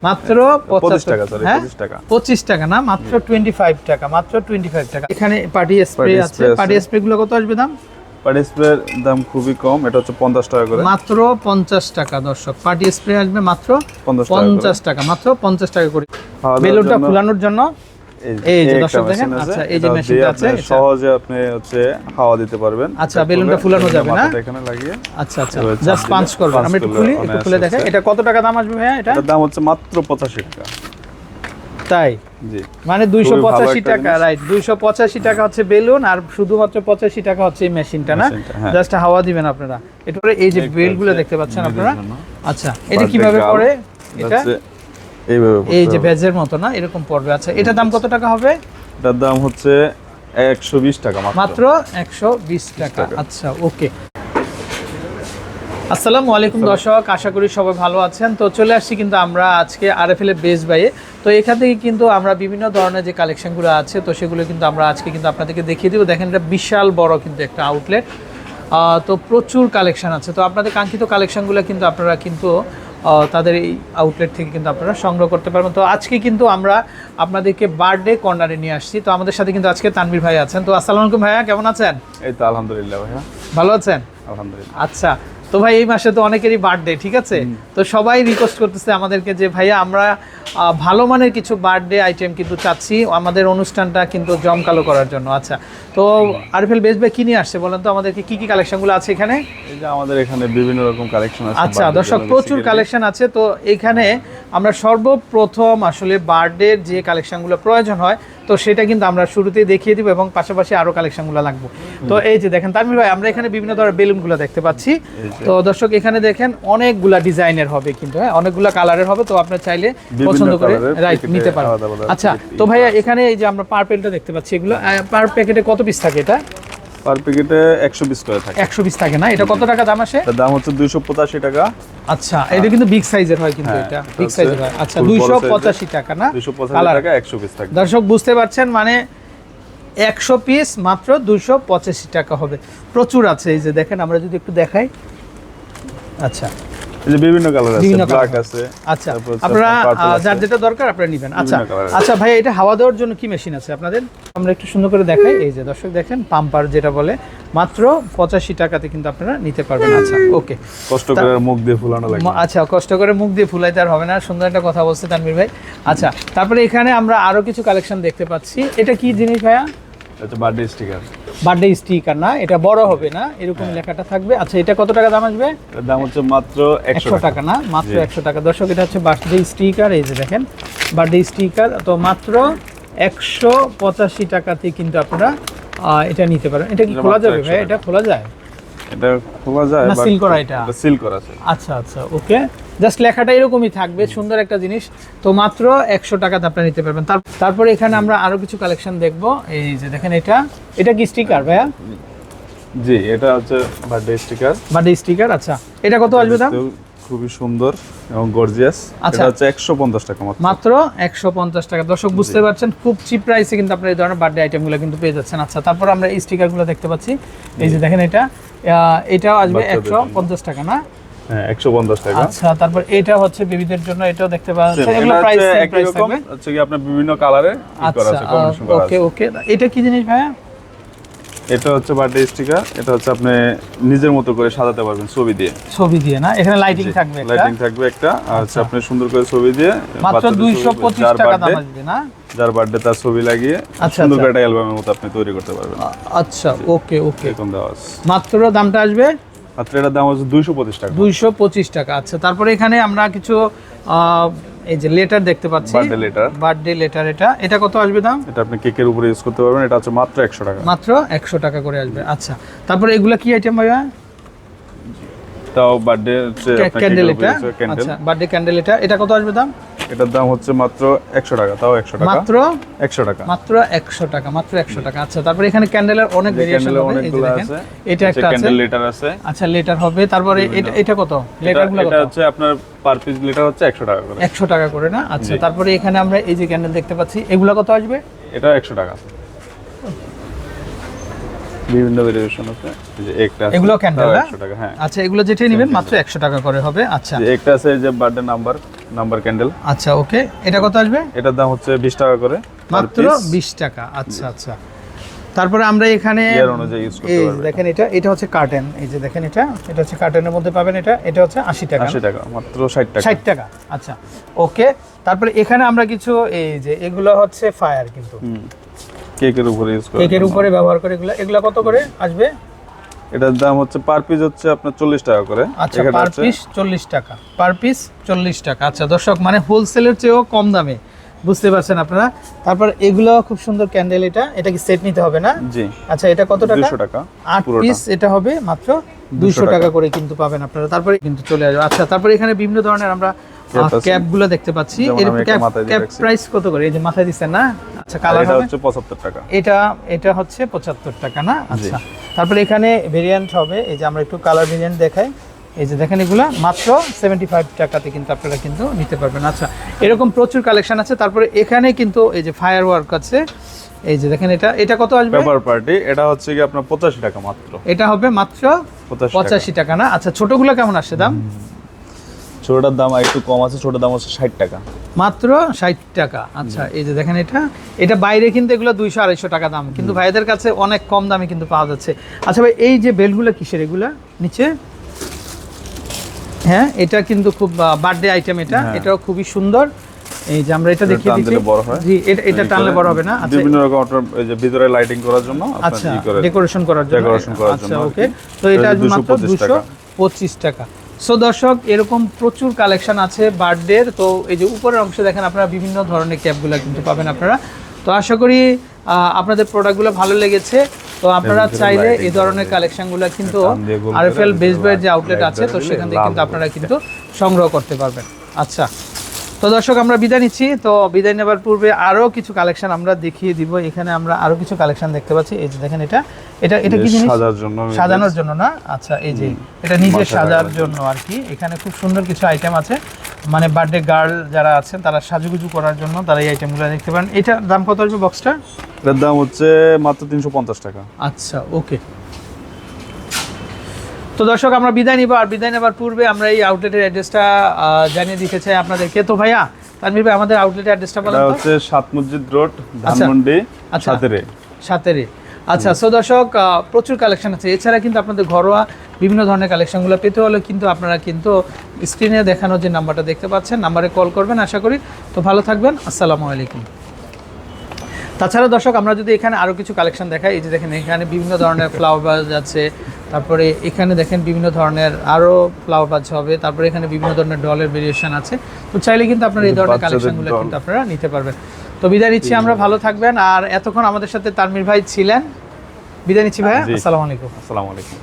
মাত্র 25 টাকা, সরি 25 টাকা, 25 টাকা না, মাত্র 25 টাকা, মাত্র 25 টাকা। এখানে পার্টি স্প্রে আছে, পার্টি স্প্রে গুলো কত আসবে দাম? পার্টি স্প্রের দাম খুবই কম, এটা হচ্ছে 50 টাকা করে, মাত্র 50 টাকা। দর্শক পার্টি স্প্রে আসবে মাত্র 50 টাকা, মাত্র 50 টাকা করে। বেলুনটা ফুলানোর জন্য এই যে দর্শক দেখেন, আচ্ছা এই যে মেশিনটা আছে, সহজে আপনি হচ্ছে হাওয়া দিতে পারবেন। আচ্ছা বেলুনটা ফুলানো যাবে না, এখানে লাগিয়ে আচ্ছা আচ্ছা জাস্ট পাঞ্চ করবেন। আমরা একটু খুলি, একটু খুলে দেখেন এটা কত টাকা দাম আসবে ভাইয়া? এটার দাম হচ্ছে মাত্র 85 টাকা। তাই? জি, মানে 285 টাকা, রাইট, 285 টাকা হচ্ছে বেলুন, আর শুধুমাত্র 85 টাকা হচ্ছে এই মেশিনটা না, জাস্ট হাওয়া দিবেন আপনারা। এরপরে এই যে বেলগুলো দেখতে পাচ্ছেন আপনারা, আচ্ছা এটা কিভাবে করে? এটা এইভাবে এই যে ভেজের মতো না, এরকম পড়বে। আচ্ছা এটার দাম কত টাকা হবে? এটার দাম হচ্ছে 120 টাকা, মাত্র 120 টাকা। আচ্ছা ওকে। আসসালামু আলাইকুম দর্শক, আশা করি সবাই ভালো আছেন। তো চলে আসছি কিন্তু আমরা আজকে আরএফএল এর বেস্ট বাইয়ে। তো এখান থেকে কিন্তু আমরা বিভিন্ন ধরনের যে কালেকশনগুলো আছে, তো সেগুলো কিন্তু আমরা আজকে কিন্তু আপনাদেরকে দেখিয়ে দেবো। দেখেন এটা বিশাল বড় কিন্তু একটা আউটলেট, তো প্রচুর কালেকশন আছে। তো আপনাদের কাঙ্ক্ষিত কালেকশনগুলো কিন্তু আপনারা কিন্তু তাদের এই আউটলেট থেকে কিন্তু আপনারা সংগ্রহ করতে পারবেন। তো আজকে কিন্তু আমরা আপনাদেরকে বার্থডে কর্নারে নিয়ে আসছি। তো আমাদের সাথে কিন্তু আজকে তানভীর ভাই আছেন। তো আসসালামু আলাইকুম ভাইয়া, কেমন আছেন? এই তো আলহামদুলিল্লাহ ভাইয়া, ভালো আছেন? আলহামদুলিল্লাহ। আচ্ছা, তো ভাই এই মাসে তো অনেকেরই বার্থডে, ঠিক আছে? তো সবাই রিকোয়েস্ট করতেছে আমাদেরকে যে ভাইয়া আমরা ভালো মানের কিছু বার্থডে আইটেম কিন্তু চাচ্ছি আমাদের অনুষ্ঠানটা কিন্তু জমকালো করার জন্য। আচ্ছা, তো আরএফএল বেস্ট বাই কি নিয়ে আসছে বলেন তো আমাদেরকে, কি কি কালেকশনগুলো আছে এখানে? এই যে আমাদের এখানে বিভিন্ন রকম কালেকশন আছে। আচ্ছা দর্শক, প্রচুর কালেকশন আছে। তো এখানে আমরা সর্বপ্রথম আসলে বার্থডের যে কালেকশনগুলো প্রয়োজন হয়, তো সেটা কিন্তু আমরা শুরুতেই দেখিয়ে দিব এবং পাশাপাশি আরো কালেকশনগুলো লাগবে। তো এই যে দেখেন তানভীর ভাই, আমরা এখানে বিভিন্ন ধরনের বেলুনগুলো দেখতে পাচ্ছি। তো দর্শক এখানে দেখেন অনেকগুলা ডিজাইনের হবে কিন্তু, হ্যাঁ অনেকগুলা কালারের হবে। তো আপনারা চাইলে পছন্দ করে রাইট নিতে পারেন। আচ্ছা তো ভাইয়া এখানে এই যে আমরা পার্পেলটা দেখতে পাচ্ছি, এগুলো পার প্যাকেটে কত পিস থাকে? এটা পার প্যাকেটে 120 করে থাকে। 120 থাকে না? এটা কত টাকা দাম আসে? এর দাম হচ্ছে 285 টাকা। আচ্ছা এটা কিন্তু বিগ সাইজের হয় কিন্তু, এটা বিগ সাইজের হয়। আচ্ছা 285 টাকা না, 285 টাকা 120 টাকা। দর্শক বুঝতে পারছেন, মানে 100 পিস মাত্র 285 টাকা হবে। প্রচুর আছে, এই যে দেখেন আমরা যদি একটু দেখাই। আচ্ছা এই যে বিভিন্ন কালার আছে, ব্ল্যাক আছে। আচ্ছা আপনারা যার যেটা দরকার আপনারা নেবেন। আচ্ছা আচ্ছা ভাই, এটা হাওয়া দেওয়ার জন্য কি মেশিন আছে আপনাদের? আমরা একটু সুন্দর করে দেখাই। এই যে দর্শক দেখেন, পাম্পার যেটা বলে, মাত্র 85 টাকাতে কিন্তু আপনারা নিতে পারবেন। আচ্ছা ওকে, কষ্ট করে মুখ দিয়ে ফুলানো লাগে। আচ্ছা কষ্ট করে মুখ দিয়ে ফুলাইতে আর হবে না, সুন্দর একটা কথা বলছে তানভীর ভাই। আচ্ছা তারপরে এখানে আমরা আরো কিছু কালেকশন দেখতে পাচ্ছি। এটা কি জিনিস ভাইয়া? এটা বার্থডে স্টিকার। বার্থডে স্টিকার না, এটা বড় হবে না, এরকম লেখাটা থাকবে। আচ্ছা এটা কত টাকা দাম আসবে? এর দাম হচ্ছে মাত্র 100 টাকা না, মাত্র 100 টাকা। দর্শক এটা হচ্ছে বার্থডে স্টিকার, এই যে দেখেন বার্থডে স্টিকার। তো মাত্র 185 টাকাতে কিন্তু আপনারা এটা নিতে পারেন। এটা কি খোলা যাবে ভাই? এটা খোলা যায়? এটা খোলা যায় না সিল করা? এটা সিল করা আছে। আচ্ছা আচ্ছা ওকে, জাস্ট লেখাটা এরকমই থাকবে, সুন্দর একটা জিনিস। তো মাত্র 100 টাকাতে আপনারা নিতে পারবেন। তারপরে এখানে আমরা আরো কিছু কালেকশন দেখব। এই যে দেখেন এটা কি স্টিকার ভাইয়া? জি, এটা হচ্ছে বার্থডে স্টিকার। Birthday sticker. আচ্ছা এটা কত আসবে দাম? খুবই সুন্দর এবং গর্জিয়াস। এটা হচ্ছে 150 টাকা মাত্র। মাত্র 150 টাকা। দর্শক বুঝতে পারছেন, খুব চিপ প্রাইসে কিন্তু আপনারা এই ধরনের বার্থডে আইটেমগুলো কিন্তু পেয়ে যাচ্ছেন। আচ্ছা তারপর আমরা এই স্টিকারগুলো দেখতে পাচ্ছি। এই যে দেখেন এটাও আসবে 150 টাকা না? হ্যাঁ 150 টাকা। আচ্ছা তারপর এটা হচ্ছে বেবিদের জন্য, এটাও দেখতে পাচ্ছেন। এগুলো প্রাইস থাকবে হচ্ছে কি আপনার বিভিন্ন কালারে করা আছে, কম্বিনেশন করা আছে। ওকে ওকে, এটা কি জিনিস ভাইয়া? এটা হচ্ছে বার্থডে স্টিকার। এটা হচ্ছে আপনি নিজের মতো করে সাজাতে পারবেন ছবি দিয়ে। ছবি দিয়ে না, এখানে লাইটিং থাকবে একটা? লাইটিং থাকবে একটা। আচ্ছা আপনি সুন্দর করে ছবি দিয়ে মাত্র 225 টাকা দাম আসবে না? যার বার্থডে তার ছবি লাগিয়ে সুন্দর করে একটা অ্যালবামের মতো আপনি তৈরি করতে পারবেন। আচ্ছা ওকে ওকে, এরকম দেওয়া আছে। মাত্র দামটা আসবে? মাত্র এটার দাম হচ্ছে 225 টাকা। 225 টাকা। আচ্ছা তারপরে এখানে আমরা কিছু এই যে লেটার দেখতে পাচ্ছি, বার্থডে লেটার। এটা কত আসবে দাম? এটা আপনি কেকের উপরে ইউজ করতে পারবেন। এটা হচ্ছে মাত্র 100 টাকা। মাত্র 100 টাকা করে আসবে। আচ্ছা তারপরে এগুলা কি আইটেম ভাইয়া? তাও বার্থডে ক্যান্ডেল। এটা আচ্ছা বার্থডে ক্যান্ডেল। এটা কত আসবে দাম? এটার দাম হচ্ছে মাত্র 100 টাকা। তাও 100 টাকা, মাত্র 100 টাকা, মাত্র 100 টাকা, মাত্র 100 টাকা। আচ্ছা তারপরে এখানে ক্যান্ডেলের অনেক ভেরিয়েশন হবে। এই যে দেখেন এটা একটা আছে, ক্যান্ডেল লেটার আছে। আচ্ছা লেটার হবে। তারপরে এটা কত? লেটারগুলো কত? এটা হচ্ছে আপনার পার পিস লেটার হচ্ছে 100 টাকা করে। 100 টাকা করে না? আচ্ছা তারপরে এখানে আমরা এই যে ক্যান্ডেল দেখতে পাচ্ছি, এগুলা কত আসবে? এটা 100 টাকা। বিভিন্ন ভেরিয়েশন আছে। এই যে একটা আছে, এগুলো ক্যান্ডেল তাও না? 100 টাকা, হ্যাঁ। আচ্ছা, এগুলো যেটাই নেবেন মাত্র 100 টাকা করে হবে। আচ্ছা যে একটা আছে এই যে বার্থডে নাম্বার ক্যান্ডেল, আচ্ছা, ওকে, এটা কত আসবে? এটার দাম হচ্ছে 20 টাকা করে মাত্র 20 টাকা। আচ্ছা আচ্ছা, তারপরে আমরা এখানে ইয়ার অনুযায়ী ইউজ করতে এই যে পারবেন। দেখেন, এটা হচ্ছে কার্টেন, এই যে দেখেন, এটা হচ্ছে কার্টেনের মধ্যে পাবেন। এটা হচ্ছে 80 টাকা, 80 টাকা, মাত্র 60 টাকা। 60 টাকা। আচ্ছা, ওকে। তারপরে এখানে আমরা কিছু এই যে এগুলো হচ্ছে ফায়ার, কিন্তু কেকের উপরে ইউজ করা, কেকের উপরে ব্যবহার করে এগুলো কত করে আসবে? এটার দাম হচ্ছে পার পিস হচ্ছে আপনার 40 টাকা করে। আচ্ছা, এখানে পার হচ্ছে পিস 40 টাকা, পার পিস 40 টাকা। আচ্ছা দর্শক, মানে হোলসেলের চেয়েও কম দামে, বুঝতে পারছেন আপনারা। তারপর এগুলো খুব সুন্দর ক্যান্ডেল, এটা কি সেট নিতে হবে না? জি। আচ্ছা, এটা কত টাকা? 200 টাকা 8 পুরোটা। পিস, এটা হবে মাত্র 200 টাকা করে কিন্তু পাবেন আপনারা। তারপরে কিন্তু চলে আসবে। আচ্ছা, তারপরে এখানে বিভিন্ন ধরনের আমরা ক্যাপ আছে। ক্যাপগুলো দেখতে পাচ্ছি। যেমন এর আমি একটা মাথায় দিয়ে ক্যাপ রাখছি। প্রাইস কত করে? এই যে মাথায় দিচ্ছেন না? আচ্ছা, আর কালার এটা হবে, হচ্ছে 75 টাকা। এটা হচ্ছে 75 টাকা না? আচ্ছা, তারপরে এখানে ভেরিয়েন্ট হবে, এই যে আমরা একটু কালার ভেরিয়েন্ট দেখাই। এই যে দেখেন, এগুলা মাত্র 75 টাকাতে কিন্তু আপনারা কিন্তু নিতে পারবেন। আচ্ছা, এরকম প্রচুর কালেকশন আছে। তারপরে এখানে কিন্তু এই যে ফায়ার ওয়ার্ক আছে, এই যে দেখেন, এটা কত আসবে? পেপার পার্টি, এটা হচ্ছে কি আপনার 85 টাকা মাত্র। এটা হবে মাত্র 85 টাকা না? আচ্ছা, ছোটগুলো কেমন আসছে দাম? ছোটটার দাম একটু কম আছে, ছোটটার দাম হচ্ছে 60 টাকা। মাত্র 60 টাকা। আচ্ছা, এই যে দেখেন, এটা বাইরে কিন্তু এগুলো 200-250 টাকা দাম, কিন্তু ভাইদের কাছে অনেক কম দামে কিন্তু পাওয়া যাচ্ছে। আচ্ছা ভাই, এই যে বেলগুলো কিসের এগুলা নিচে? হ্যাঁ, এটা কিন্তু খুব বার্থডে আইটেম, এটাও খুবই সুন্দর। এই যে আমরা এটা দেখিয়ে দিচ্ছি। বড় হয়। জি, এটা টানলে বড় হবে না? আচ্ছা, বিভিন্ন রকম আপনার এই যে ভিতরে লাইটিং করার জন্য আপনার আচ্ছা, ই করে ডেকোরেশন করার জন্য। আচ্ছা, ওকে। তো এটা আসবে মাত্র 225 টাকা। সো দর্শক, এরকম প্রচুর কালেকশন আছে বার্থডের। তো এই যে উপরের অংশে দেখেন, আপনারা বিভিন্ন ধরনের ক্যাপগুলো কিন্তু পাবেন আপনারা। তো আশা করি আপনাদের প্রোডাক্টগুলো ভালো লেগেছে। তো আপনারা চাইলে এই ধরনের কালেকশনগুলো কিন্তু আরএফএল বেস্ট বাইয়ের যে আউটলেট আছে, তো সেখান থেকে কিন্তু আপনারা কিন্তু সংগ্রহ করতে পারবেন। আচ্ছা, তো দর্শক, আমরা বিদায় নিচ্ছি। তো বিদায় নেবার পূর্বে আরও কিছু কালেকশন আমরা দেখিয়ে দিব। এখানে আমরা আরও কিছু কালেকশন দেখতে পাচ্ছি। এই যে দেখেন, এটা কি জিনিস? সাজানোর জন্য না? আচ্ছা, এই যে এটা নিজে সাজার জন্য আর কি। এখানে খুব সুন্দর কিছু আইটেম আছে, মানে বার্থডে গার্ল যারা আছেন তারা সাজুগুজু করার জন্য তারা এই আইটেমগুলো দেখতে পারেন। এটার দাম কত আসবে বক্সটা? এর দাম হচ্ছে মাত্র 350 টাকা। আচ্ছা, ওকে। তো দর্শক, আমরা বিদায় নিব। আর বিদায় নেবার পূর্বে আমরা এই আউটলেটের অ্যাড্রেসটা জানিয়ে দিতে চাই আপনাদেরকে। তো ভাইয়া, তানভীর ভাই, আমাদের আউটলেটের অ্যাড্রেসটা বলেন এটা তো। হচ্ছে 7 মসজিদ রোড, ধানমন্ডি, সাতেরে। আচ্ছা, সো দর্শক, প্রচুর কালেকশন আছে। এছাড়া কিন্তু আপনাদের ঘরোয়া বিভিন্ন ধরনের কালেকশনগুলো পেতে হলে কিন্তু আপনারা কিন্তু স্ক্রিনে দেখানো যে নাম্বারটা দেখতে পাচ্ছেন, নাম্বারে কল করবেন আশা করি। তো ভালো থাকবেন, আসসালামু আলাইকুম। তাছাড়া দর্শক, আমরা যদি এখানে আরও কিছু কালেকশন দেখাই, এই যে দেখেন, এখানে বিভিন্ন ধরনের ফ্লাওয়ার ভাজ আছে। তারপরে এখানে দেখেন বিভিন্ন ধরনের আরও ফ্লাওয়ার ভাজ হবে। তারপরে এখানে বিভিন্ন ধরনের ডলের ভেরিয়েশন আছে। তো চাইলে কিন্তু আপনারা এই ধরনের কালেকশনগুলো কিন্তু আপনারা নিতে পারবেন। তো বিদায় নিচ্ছি আমরা, ভালো থাকবেন। আর এতক্ষণ আমাদের সাথে তানভীর ভাই ছিলেন। বিদায় নিচ্ছি ভাইয়া, আসসালামু আলাইকুম। আসসালামু আলাইকুম।